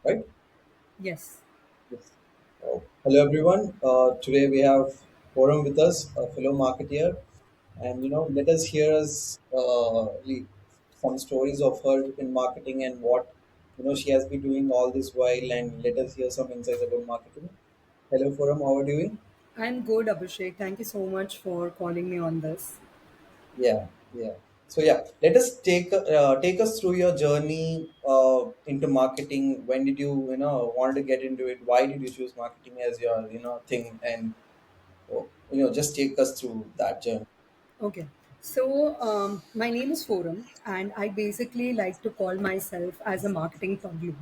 Right? Yes, Yes. Hello, everyone. Today we have Forum with us, a fellow marketeer, and let us hear some stories of her in marketing and what she has been doing all this while, and let us hear some insights about marketing. Hello, Forum. How are you doing? I'm good, Abhishek. Thank you so much for calling me on this. Yeah, yeah. So yeah, let us take us through your journey into marketing. When did you want to get into it? Why did you choose marketing as your thing? And just take us through that journey. Okay, so my name is Forum, and I basically like to call myself as a marketing puglu.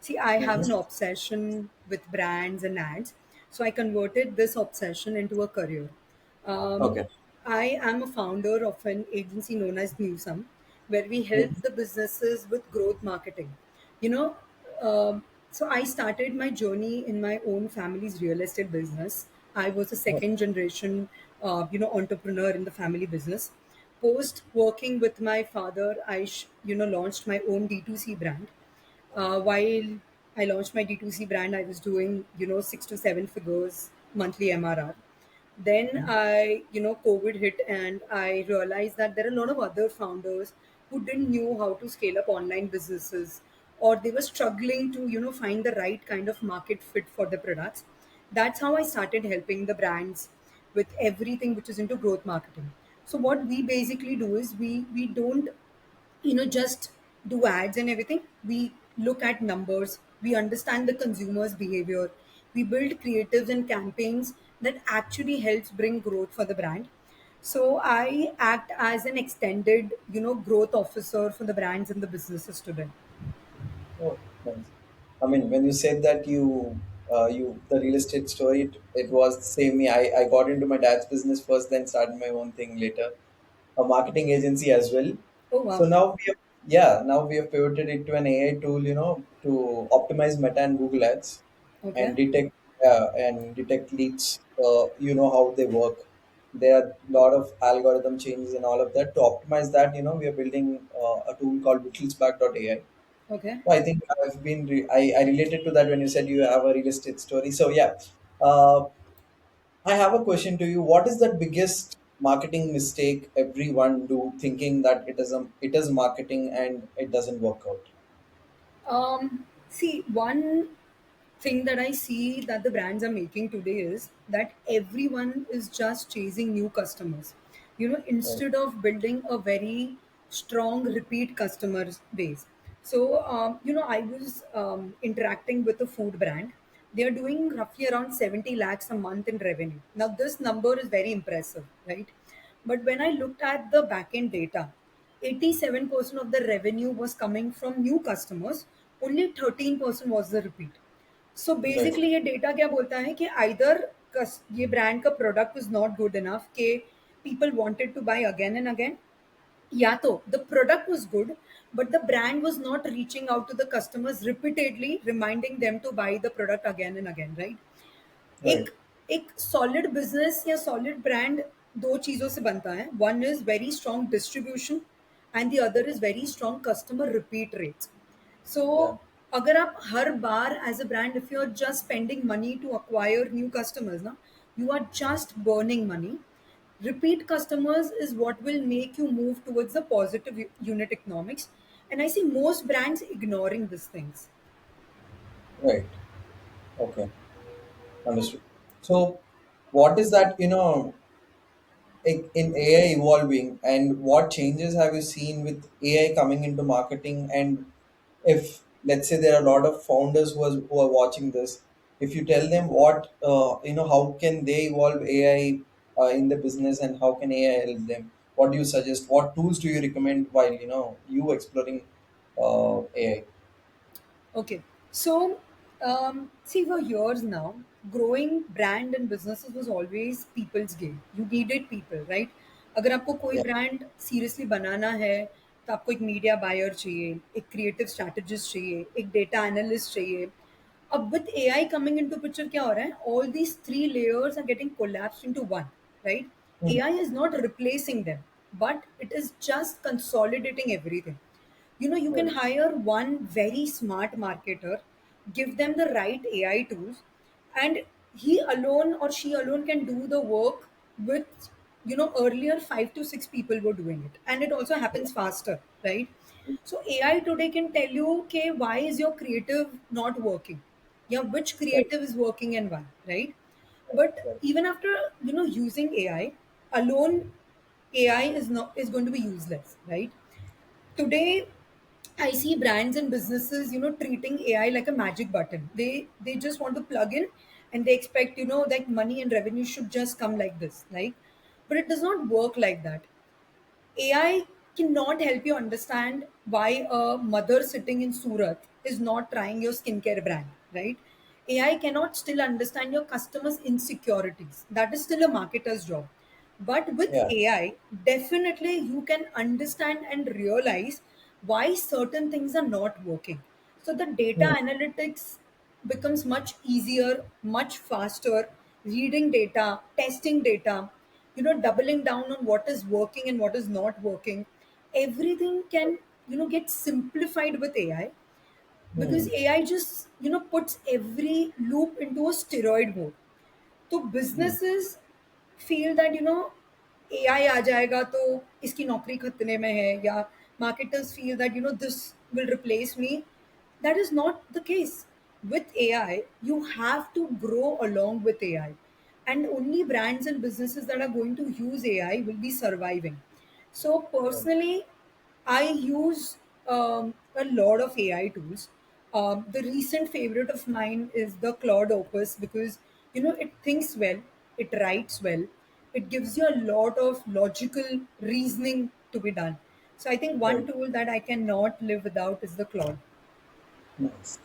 See, I have an Mm-hmm. obsession with brands and ads, so I converted this obsession into a career. Um, Okay. I am a founder of an agency known as Newsome, where we help Mm-hmm. the businesses with growth marketing. You know, so I started my journey in my own family's real estate business. I was a Oh, second generation, entrepreneur in the family business. Post working with my father, I launched my own D2C brand. While I launched my D2C brand, I was doing, 6 to 7 figures monthly MRR. Then COVID hit and I realized that there are a lot of other founders who didn't know how to scale up online businesses, or they were struggling to, find the right kind of market fit for their products. That's how I started helping the brands with everything which is into growth marketing. So what we basically do is we don't just do ads and everything. We look at numbers, we understand the consumer's behavior, we build creatives and campaigns that actually helps bring growth for the brand. So I act as an extended growth officer for the brands and the businesses today. oh, nice. I mean, when you said that the real estate story, it was the same. Me, I got into my dad's business first, then started my own thing later, a marketing agency as well. Oh So wow. now we have pivoted it to an AI tool, to optimize Meta and Google Ads Okay. and detect leads. You know how they work. There are a lot of algorithm changes and all of that. To optimize that, we are building a tool called Witchelsback.ai. Okay. So I think I related to that when you said you have a real estate story. So yeah, uh, I have a question to you. What is the biggest marketing mistake everyone do, thinking that it is marketing and it doesn't work out? See, one thing that I see that the brands are making today is that everyone is just chasing new customers. Right. Instead of building a very strong repeat customer base. So, I was interacting with a food brand. They are doing roughly around 70 lakhs a month in revenue. Now, this number is very impressive, right? But when I looked at the backend data, 87% of the revenue was coming from new customers, only 13% was the repeat. So Right. basically ये data क्या बोलता है कि either ये brand का product was not good enough कि people wanted to buy again and again, या तो the product was good but the brand was not reaching out to the customers repeatedly reminding them to buy the product again and again, right? Right. एक एक solid business या solid brand दो चीजों से बनता है. One is very strong distribution and the other is very strong customer repeat rates. So Yeah. अगर आप हर बार as a brand if you are just spending money to acquire new customers ना, you are just burning money. Repeat customers is what will make you move towards the positive unit economics, and I see most brands ignoring these things. Right. Okay. Understood. So, what is that? In AI evolving, and what changes have you seen with AI coming into marketing? And if let's say there are a lot of founders who are watching this, if you tell them how can they evolve AI in the business and how can AI help them? What do you suggest? What tools do you recommend while you exploring AI? Okay, so see, for years now, growing brand and businesses was always people's game. You needed people, right? अगर आपको कोई Yeah. Brand seriously बनाना है तो आपको एक media buyer चाहिए, एक creative strategist चाहिए, एक डेटा एनालिस्ट चाहिए. अब with AI coming into picture क्या हो रहा है? All these three layers are getting collapsed into one, right? Mhm. AI is not replacing them, but it is just consolidating everything. You can Right. hire one very smart marketer give them the right AI tools, and he alone or she alone can do the work with, earlier 5 to 6 people were doing it, and it also happens faster, right? So AI today can tell you, okay, why is your creative not working? Yeah, which Right. creative is working and why, right? But Right. even after using AI alone, AI is going to be useless, right? Today I see brands and businesses, treating AI like a magic button. They just want to plug in, and they expect, that money and revenue should just come like this, right? But it does not work like that. AI cannot help you understand why a mother sitting in Surat is not trying your skincare brand, right? AI cannot still understand your customers' insecurities. That is still a marketer's job. But with Yeah. AI, definitely you can understand and realize why certain things are not working. So the data Hmm. analytics becomes much easier, much faster, reading data, testing data, doubling down on what is working and what is not working. Everything can, get simplified with AI, Hmm. because AI just, puts every loop into a steroid mode. तो Hmm. businesses feel that AI आ जाएगा तो इसकी नौकरी खतरे में है, या marketers feel that this will replace me. That is not the case. With AI you have to grow along with AI, and only brands and businesses that are going to use AI will be surviving. So Right. personally, I use a lot of AI tools. The recent favorite of mine is the Claude Opus, because it thinks well, it writes well, it gives you a lot of logical reasoning to be done. So I think one Right. tool that I cannot live without is the Claude. Nice.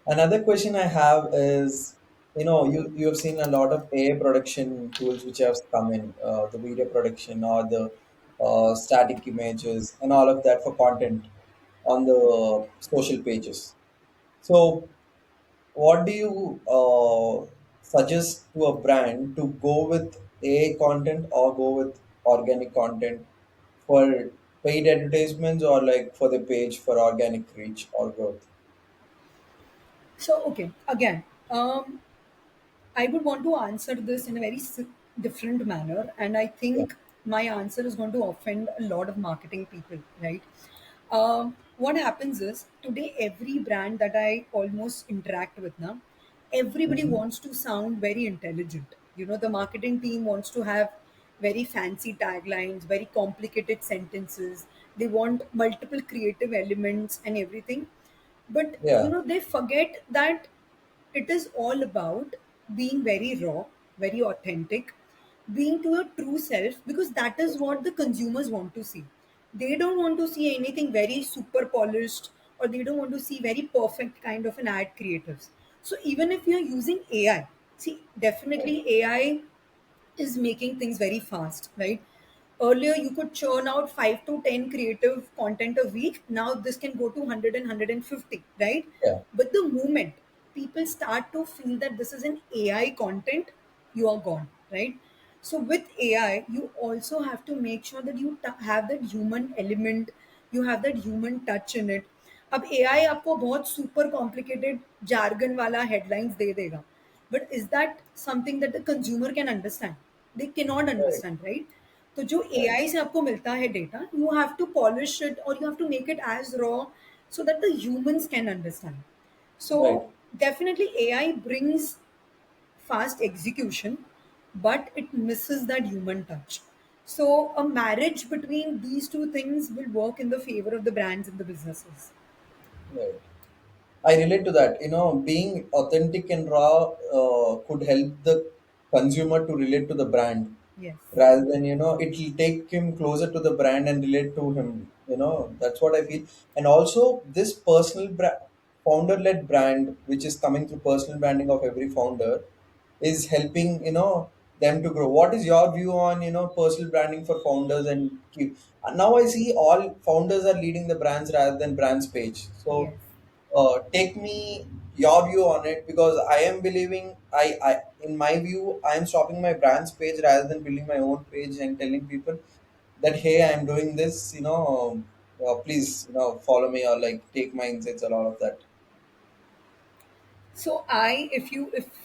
Another question I have is, you have seen a lot of AI production tools which have come in, the video production or the static images and all of that for content on the social pages. So, what do you suggest to a brand to go with AI content or go with organic content for paid advertisements or like for the page for organic reach or growth? So, okay, again, I would want to answer this in a very different manner, and I Yeah. think my answer is going to offend a lot of marketing people, right? What happens is today, every brand that I almost interact with now, everybody Mm-hmm. wants to sound very intelligent. The marketing team wants to have very fancy taglines, very complicated sentences. They want multiple creative elements and everything. But Yeah. they forget that it is all about being very raw, very authentic, being to your true self, because that is what the consumers want to see. They don't want to see anything very super polished, or they don't want to see very perfect kind of an ad creatives. So even if you're using AI, see, Right. definitely AI is making things very fast, right? Earlier, you could churn out 5 to 10 creative content a week. Now, this can go to 100 and 150, right? Yeah. But the moment people start to feel that this is an AI content, you are gone, right? So, with AI, you also have to make sure that you have that human element, you have that human touch in it. अब AI आपको बहुत super complicated jargon वाला headlines दे देगा, but is that something that the consumer can understand? They cannot Right. understand, right? तो जो Right. AI से आपको मिलता है data, you have to polish it, or you have to make it as raw so that the humans can understand. So Right. definitely AI brings fast execution, but it misses that human touch. So a marriage between these two things will work in the favor of the brands and the businesses. Right. I relate to that. Being authentic and raw could help the consumer to relate to the brand Yes. rather than, it'll take him closer to the brand and relate to him. That's what I feel. And also, this founder led brand, which is coming through personal branding of every founder, is helping, them to grow. What is your view on, personal branding for founders and keep? And now I see all founders are leading the brands rather than brands page. So Yes. take me your view on it because I am believing I in my view I am stopping my brand's page rather than building my own page and telling people that hey I am doing this please follow me or like take my insights or all of that. So if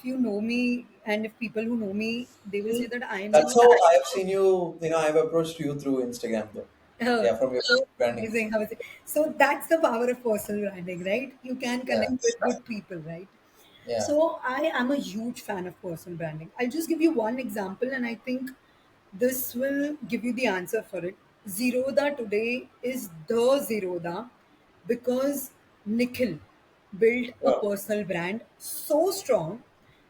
you know me, and if people who know me, they will say that I am That's not. how I have seen you. I've approached you through Instagram, though. Yeah, from your So branding. amazing. How is it? So that's the power of personal branding, right? You can Yeah, connect with good people, right? yeah, So I am a huge fan of personal branding. I'll just give you one example, and I think this will give you the answer for it. Zerodha today is the Zerodha because Nikhil built a yeah, personal brand so strong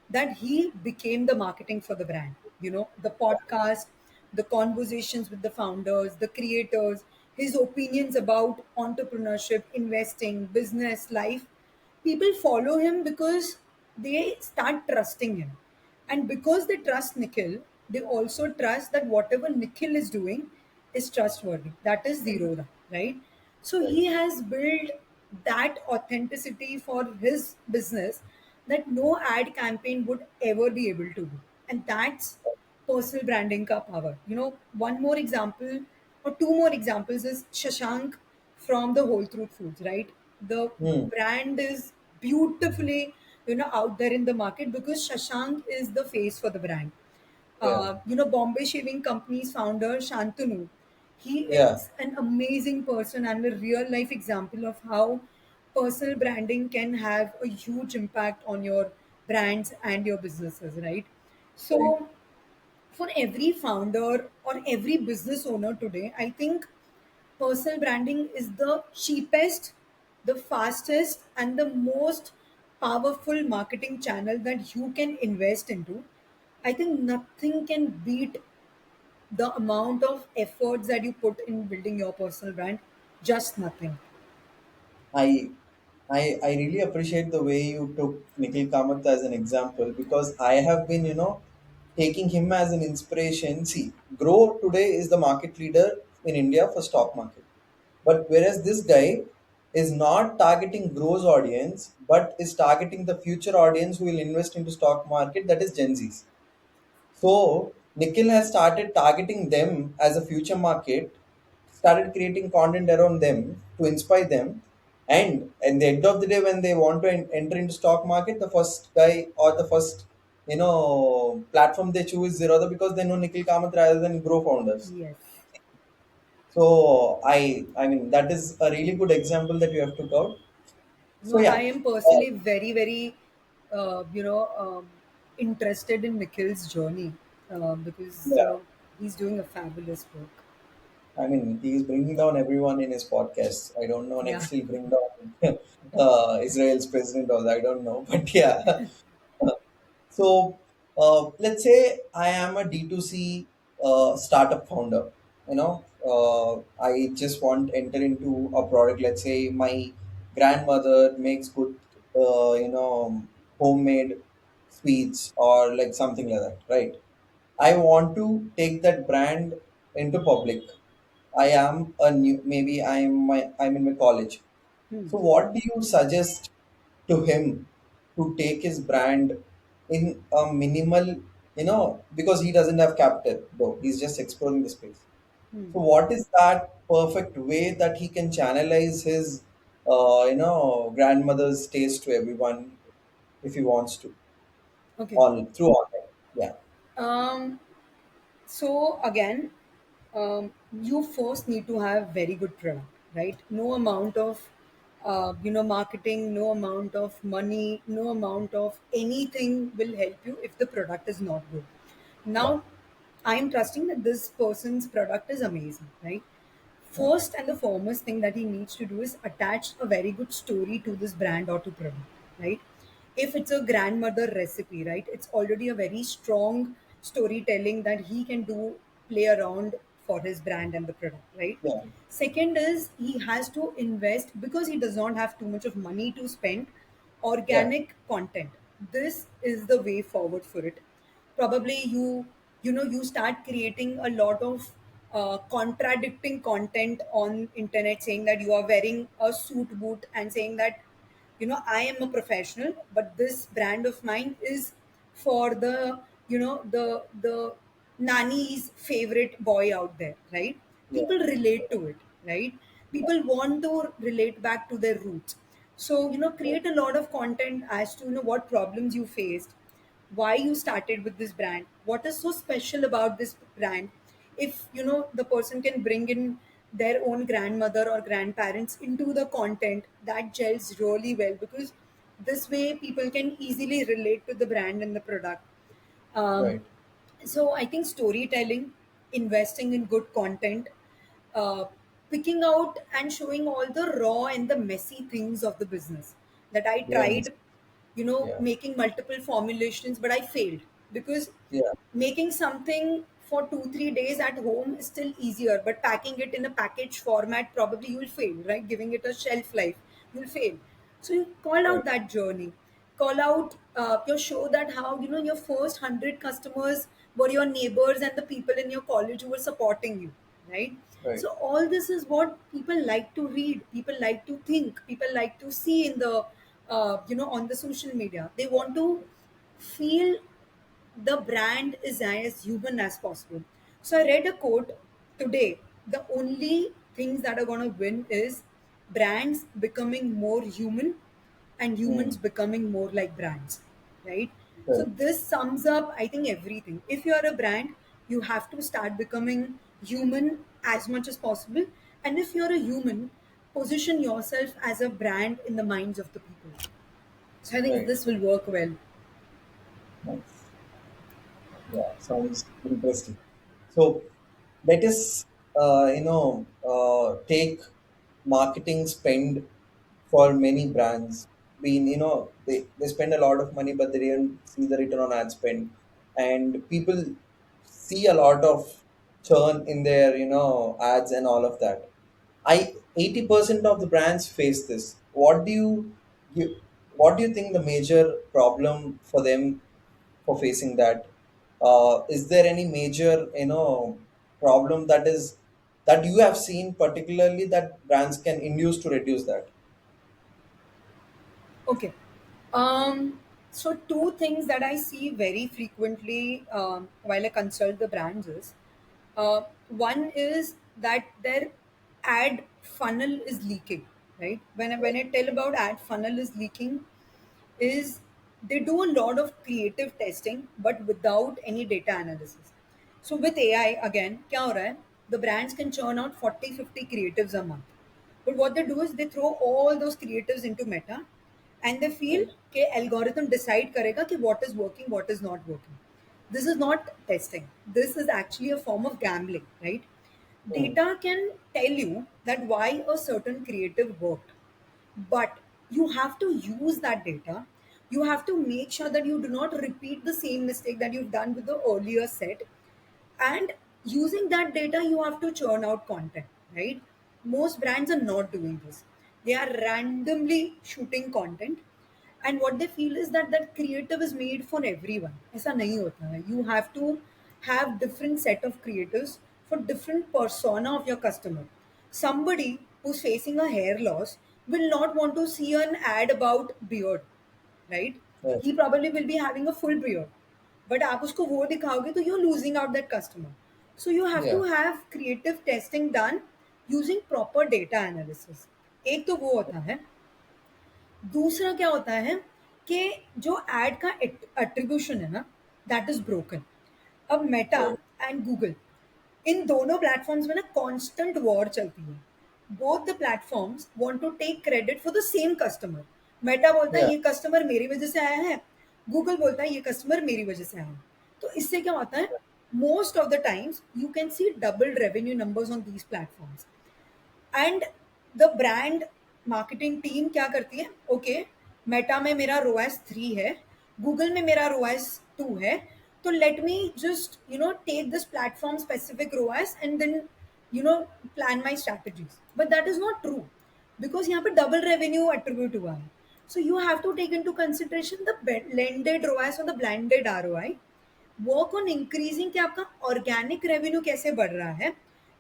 that he became the marketing for the brand. The podcast, the conversations with the founders, the creators, his opinions about entrepreneurship, investing, business, life. People follow him because they start trusting him. And because they trust Nikhil, they also trust that whatever Nikhil is doing is trustworthy. That is Zerodha, right? So right. he has built that authenticity for his business that no ad campaign would ever be able to do. And that's personal branding ka power. One more example or two more examples is Shashank from the Whole Truth Foods, right? The Hmm. brand is beautifully, out there in the market because Shashank is the face for the brand. Yeah, Bombay Shaving Company's founder, Shantanu, he yeah, is an amazing person and a real life example of how personal branding can have a huge impact on your brands and your businesses, right? right. So, for every founder or every business owner today, I think personal branding is the cheapest, the fastest, and the most powerful marketing channel that you can invest into. I think nothing can beat the amount of efforts that you put in building your personal brand. Just nothing. I, I really appreciate the way you took Nikhil Kamath as an example because I have been, taking him as an inspiration. See, Grow today is the market leader in India for stock market. But whereas this guy is not targeting Grow's audience, but is targeting the future audience who will invest into stock market, that is Gen Zs. So Nikhil has started targeting them as a future market, started creating content around them to inspire them. And at the end of the day, when they want to enter into stock market, the first guy or the first platform they choose is Zerodha because they know Nikhil Kamath rather than Grow founders. Yes. So I mean that is a really good example that you have took out. No, So I yeah, am personally very, very, interested in Nikhil's journey because, yeah. he's doing a fabulous work. I mean, he's bringing down everyone in his podcast. I don't know. Yeah. Next, he'll bring down Israel's president, or I don't know. But yeah. So let's say I am a D2C startup founder. I just want to enter into a product. Let's say my grandmother makes good, homemade sweets or like something like that, right? I want to take that brand into public. I am a new, maybe I'm in my college. Hmm. So what do you suggest to him to take his brand in a minimal, because he doesn't have capital though, he's just exploring the space. Hmm. So what is that perfect way that he can channelize his, grandmother's taste to everyone if he wants to Okay. on through online? Yeah, Um, So again, you first need to have very good product, right? No amount of, marketing, no amount of money, no amount of anything will help you if the product is not good. yeah, Now, I am trusting that this person's product is amazing, right? yeah, First and the foremost thing that he needs to do is attach a very good story to this brand or to product, right? If it's a grandmother recipe, right, it's already a very strong storytelling that he can do, play around for his brand and the product, right? yeah, Second is he has to invest because he does not have too much of money to spend. yeah, Organic content, this is the way forward for it. Probably you start creating a lot of contradicting content on internet, saying that you are wearing a suit boot and saying that I am a professional, but this brand of mine is for the the nanny's favorite boy out there, right? yeah, People relate to it, right? People want to relate back to their roots. So, Right. create a lot of content as to, what problems you faced, why you started with this brand, what is so special about this brand. If, the person can bring in their own grandmother or grandparents into the content, that gels really well, because this way people can easily relate to the brand and the product. Um, Right. so I think storytelling, investing in good content, uh, picking out and showing all the raw and the messy things of the business that I Yeah. tried, Yeah. making multiple formulations, but I failed because Yeah. making something for 2 3 days at home is still easier, but packing it in a package format, probably you'll fail, right? Giving it a shelf life, you'll fail. So you call Right. out that journey, call out your show that how your first 100 customers were your neighbors and the people in your college who were supporting you, right? Right. So all this is what people like to read, people like to think, people like to see in the on the social media. They want to feel the brand is as human as possible. So I read a quote today. The only things that are going to win is brands becoming more human and humans Hmm. becoming more like brands, right? So Right. this sums up, I think, everything. If you are a brand, you have to start becoming human as much as possible. And if you're a human, position yourself as a brand in the minds of the people. So I think Right. this will work well. Nice. Yeah, sounds interesting. So let us, take marketing spend for many brands. Being, they spend a lot of money, but they don't see the return on ad spend, and people see a lot of churn in their, ads and all of that. 80% of the brands face this. What do you think the major problem for them for facing that? Is there any major, problem that you have seen particularly that brands can induce to reduce that? Okay. So two things that I see very frequently while I consult the brands is one is that their ad funnel is leaking, right? When I tell about ad funnel is leaking, is they do a lot of creative testing but without any data analysis. So with AI again, क्या हो रहा है? The brands can churn out 40 50 creatives a month. But what they do is they throw all those creatives into Meta and they feel Right. कि algorithm decide करेगा कि what is working, what is not working. This is not testing. This is actually a form of gambling, right? Hmm. Data can tell you that why a certain creative worked, but you have to use that data. You have to make sure that you do not repeat the same mistake that you've done with the earlier set. And using that data, you have to churn out content, right? Most brands are not doing this. They are randomly shooting content. And what they feel is that that creative is made for everyone. ऐसा नहीं होता है. You have to have different set of creatives for different persona of your customer. Somebody who's facing a hair loss will not want to see an ad about beard, right? Right. He probably will be having a full beard. But आप उसको वो दिखाओगे तो you're losing out that customer. So you have to Yeah. have creative testing done using proper data analysis. एक तो वो होता है. दूसरा क्या होता है कि जो एड का एट्रीब्यूशन है ना, दैट इज ब्रोकन. अब मेटा Right. एंड गूगल, इन दोनों प्लेटफॉर्म्स में ना कांस्टेंट वॉर चलती है. Both the platforms want to take credit for the same customer. Meta बोलता है Yeah. ये कस्टमर मेरी वजह से आया है, गूगल बोलता है ये कस्टमर मेरी वजह से आया है. तो इससे क्या होता है, most of the times you can see double revenue numbers on these platforms. And the brand marketing team क्या करती है, ओके, मेटा में मेरा रोएस 3 है, गूगल में मेरा रोएस 2 है, तो let me just take this platform specific ROAS and then plan my strategies. But that is not true, because यहाँ पे डबल रेवेन्यू एट्रीब्यूट हुआ है. So you have to take into consideration the blended ROAS और the blended R O I. Work on increasing कि आपका organic revenue कैसे बढ़ रहा है,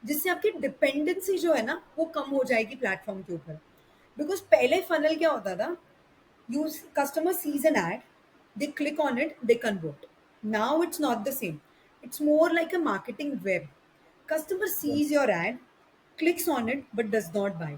जिससे आपकी डिपेंडेंसी जो है ना वो कम हो जाएगी प्लेटफॉर्म के ऊपर. बिकॉज पहले फनल क्या होता था, you customer sees an ad, they click on it, they convert. Now it's not the same. It's more like a marketing web. Customer Yeah. sees your ad, clicks on it, but does not buy.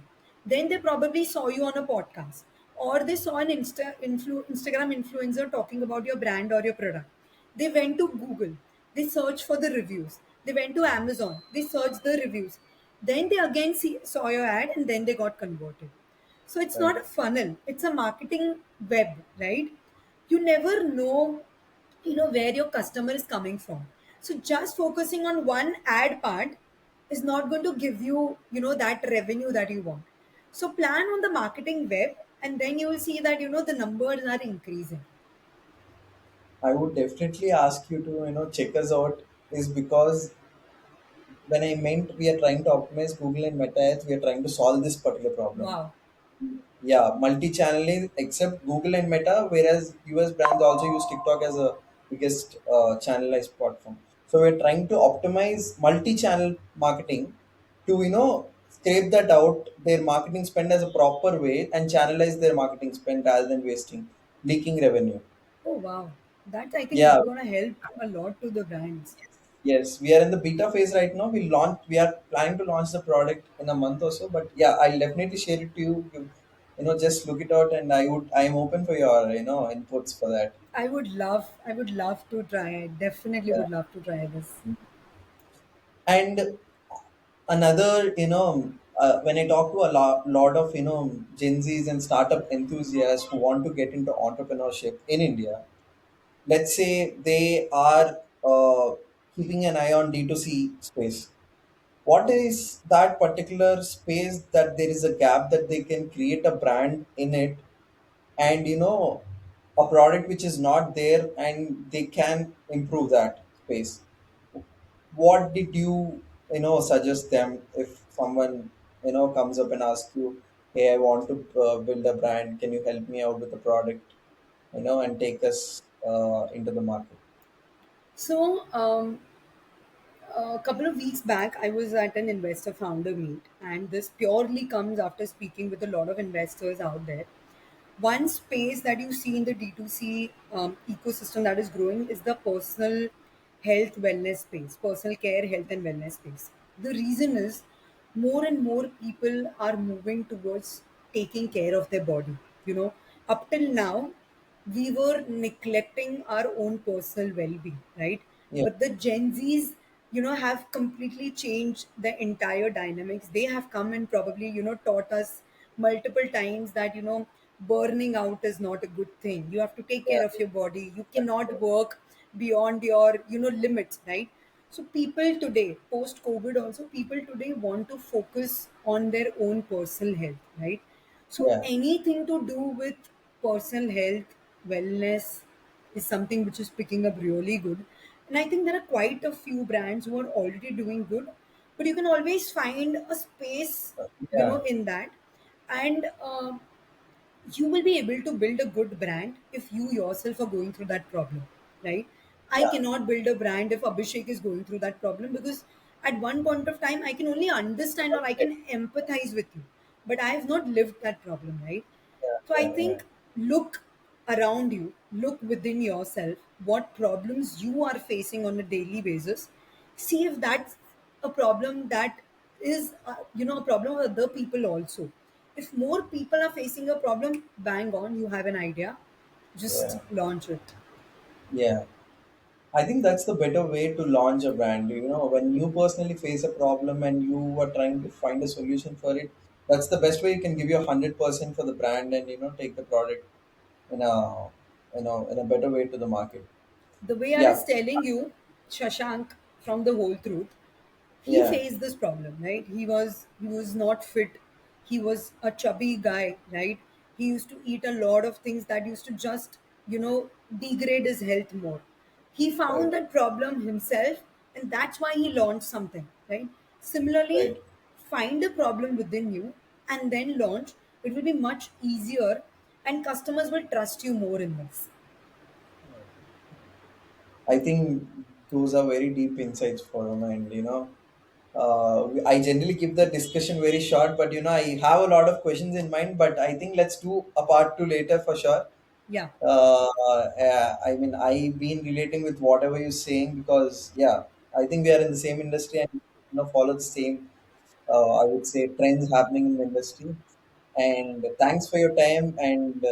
Then they probably saw you on a podcast. or they saw an Instagram influencer talking about your brand or your product. They went to Google, they searched for the reviews. They went to Amazon, they searched the reviews. Then they again saw your ad and then they got converted. So it's Right. not a funnel, it's a marketing web, right? You never know, where your customer is coming from. So just focusing on one ad part is not going to give you, that revenue that you want. So plan on the marketing web, and then you will see that, the numbers are increasing. I would definitely ask you to, check us out, is because when I meant we are trying to optimize Google and Meta Ads, we are trying to solve this particular problem. Wow. Yeah, multi-channeling except Google and Meta, whereas US brands also use TikTok as a biggest channelized platform. So we're trying to optimize multi-channel marketing to scrape that out their marketing spend as a proper way and channelize their marketing spend rather than wasting leaking revenue. Oh, wow. That I think Yeah, is going to help a lot to the brands. yes, we are in the beta phase right now. We are planning to launch the product in a month or so. But yeah, I'll definitely share it to you. Just look it out, and I am open for your inputs for that. I would love to try. I definitely Yeah. would love to try this. And another, when I talk to a lot of Gen Zs and startup enthusiasts who want to get into entrepreneurship in India, let's say they are keeping an eye on D2C space. What is that particular space that there is a gap that they can create a brand in it, and a product which is not there and they can improve that space? What did you suggest them if someone comes up and asks you, hey, I want to build a brand, can you help me out with the product, and take us into the market? So, a couple of weeks back, I was at an investor founder meet, and this purely comes after speaking with a lot of investors out there. One space that you see in the D2C ecosystem that is growing is the personal health wellness space, personal care, health, and wellness space. The reason is more and more people are moving towards taking care of their body. Up till now, we were neglecting our own personal well-being, right? Yeah, But the Gen Zs, have completely changed the entire dynamics. They have come and probably, taught us multiple times that, burning out is not a good thing. You have to take yeah, care of your body. You cannot work beyond your, limits, right? So people today, post COVID also, people today want to focus on their own personal health, right? So yeah, anything to do with personal health, wellness is something which is picking up really good. And I think there are quite a few brands who are already doing good, but you can always find a space, yeah, in that. And you will be able to build a good brand if you yourself are going through that problem, right? I yeah, cannot build a brand if Abhishek is going through that problem, because at one point of time I can only understand or I can empathize with you, but I have not lived that problem, right? yeah, So I yeah, yeah, think, look around you, look within yourself, what problems you are facing on a daily basis. See if that's a problem that is, a problem with other people also. If more people are facing a problem, bang on, you have an idea, just yeah. launch it. Yeah. I think that's the better way to launch a brand. When you personally face a problem and you are trying to find a solution for it, that's the best way you can give your 100% for the brand, and take the product in a in a better way to the market. The way I was Yeah, telling you, Shashank from The Whole Truth, he yeah, faced this problem, right? He was not fit. He was a chubby guy, right? He used to eat a lot of things that used to just, degrade his health more. He found right, that problem himself, and that's why he launched something, right? Similarly, right. find a problem within you and then launch. It will be much easier, and customers will trust you more in this. I think those are very deep insights for a mind. I generally keep the discussion very short, but I have a lot of questions in mind. But I think let's do a part two later for sure. Yeah. I mean, I've been relating with whatever you're saying because, yeah, I think we are in the same industry and follow the same, I would say, trends happening in the industry. And thanks for your time. And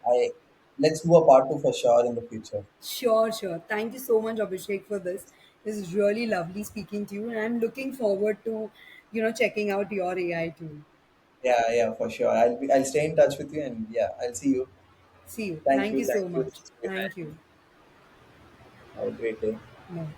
I let's do a part two for sure in the future. Sure, sure. Thank you so much, Abhishek, for this. This is really lovely speaking to you, and I'm looking forward to, checking out your AI tool. Yeah, yeah, for sure. I'll stay in touch with you, and yeah, I'll see you. See you. Thank Thank you. you Thank so you. much. This is great. Thank you. Have a great day. Bye.